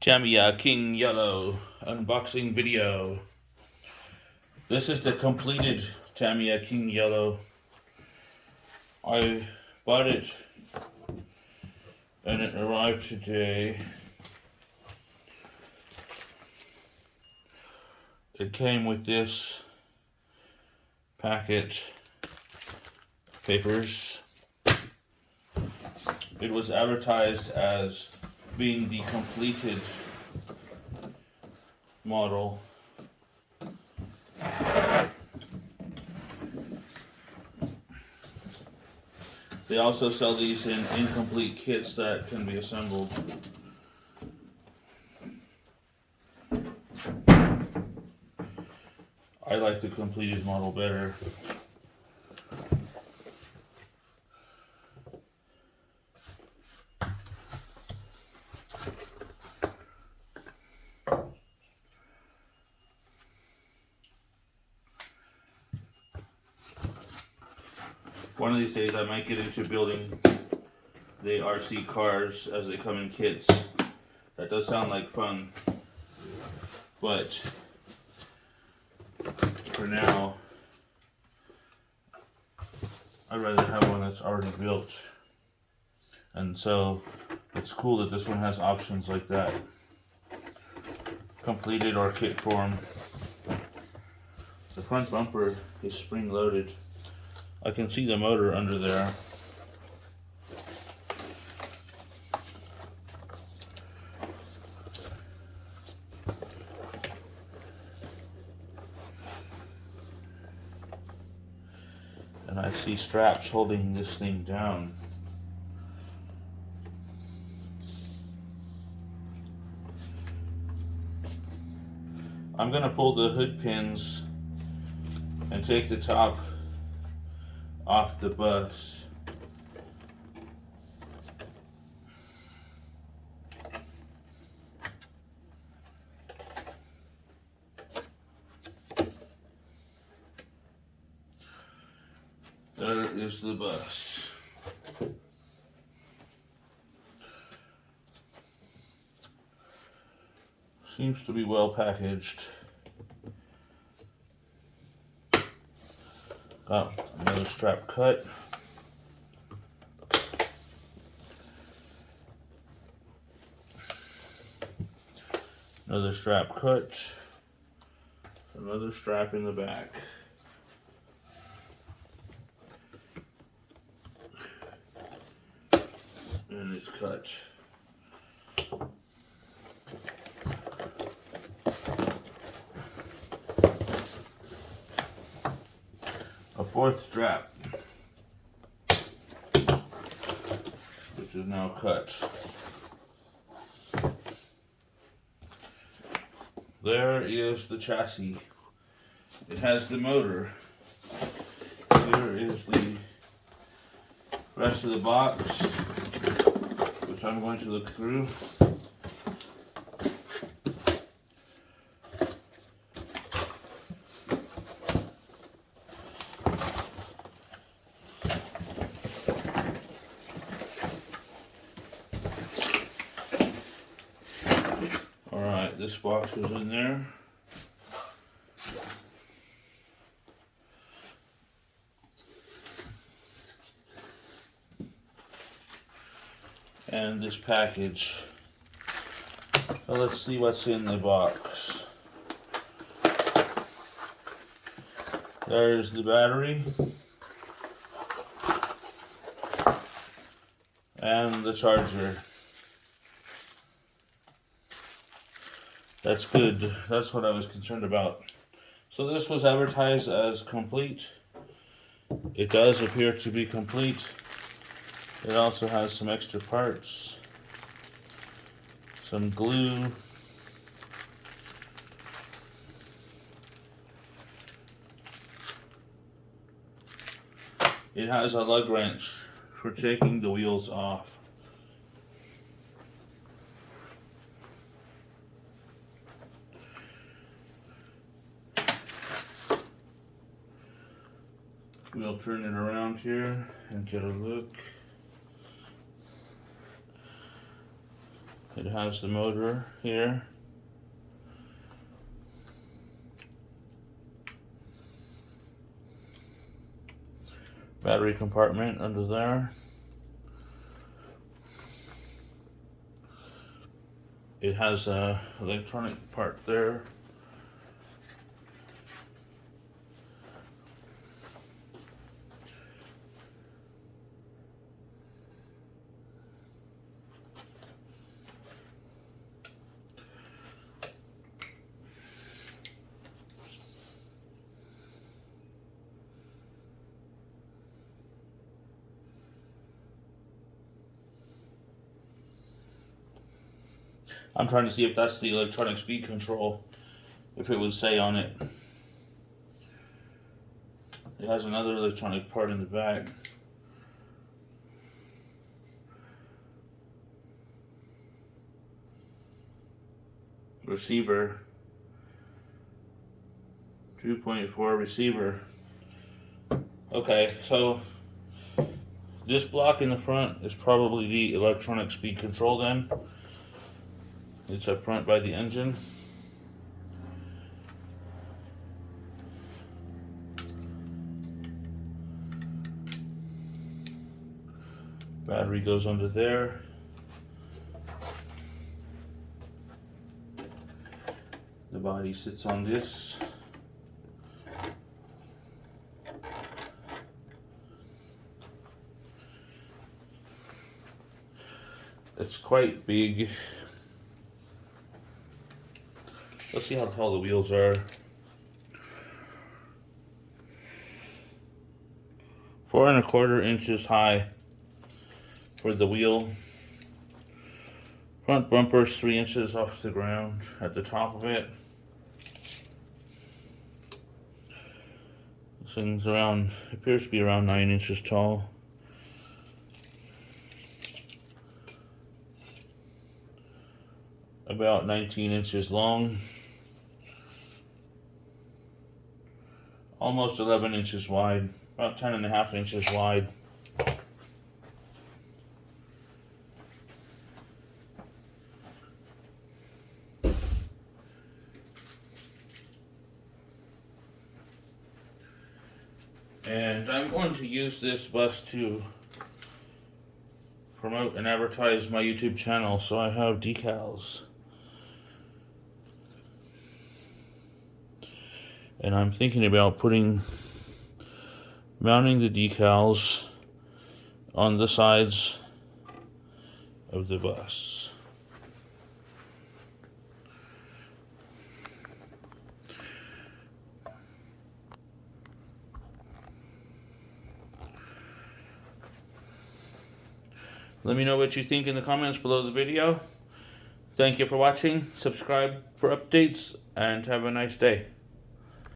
Tamiya King Yellow unboxing video. This is the completed Tamiya King Yellow. I bought it and it arrived today. It came with this packet papers. It was advertised as being the completed model. They also sell these in incomplete kits that can be assembled. I like the completed model better. One of these days I might get into building the RC cars as they come in kits. That does sound like fun, but for now I'd rather have one that's already built. And so it's cool that this one has options like that, completed or kit form. The front bumper is spring loaded. I can see the motor under there. And I see straps holding this thing down. I'm going to pull the hood pins and take the top off the bus. There is the bus. Seems to be well packaged. Got another strap cut. Another strap cut. Another strap in the back. And it's cut. A fourth strap, which is now cut. There is the chassis. It has the motor. Here is the rest of the box, which I'm going to look through. Alright, this box was in there. And this package. So let's see what's in the box. There's the battery and the charger. That's good. That's what I was concerned about. So this was advertised as complete. It does appear to be complete. It also has some extra parts, some glue, it has a lug wrench for taking the wheels off. We'll turn it around here and get a look. It has the motor here. Battery compartment under there. It has a electronic part there. I'm trying to see if that's the electronic speed control, if it would say on it. It has another electronic part in the back. Receiver. 2.4 receiver. Okay, so this block in the front is probably the electronic speed control then. It's up front by the engine. Battery goes under there. The body sits on this. It's quite big. Let's see how tall the wheels are. 4¼ inches high for the wheel. Front bumper's 3 inches off the ground at the top of it. This thing's around, appears to be around 9 inches tall. About 19 inches long. Almost 11 inches wide. About 10.5 inches wide. And I'm going to use this bus to promote and advertise my YouTube channel, so I have decals. And I'm thinking about mounting the decals on the sides of the bus. Let me know what you think in the comments below the video. Thank you for watching. Subscribe for updates and have a nice day.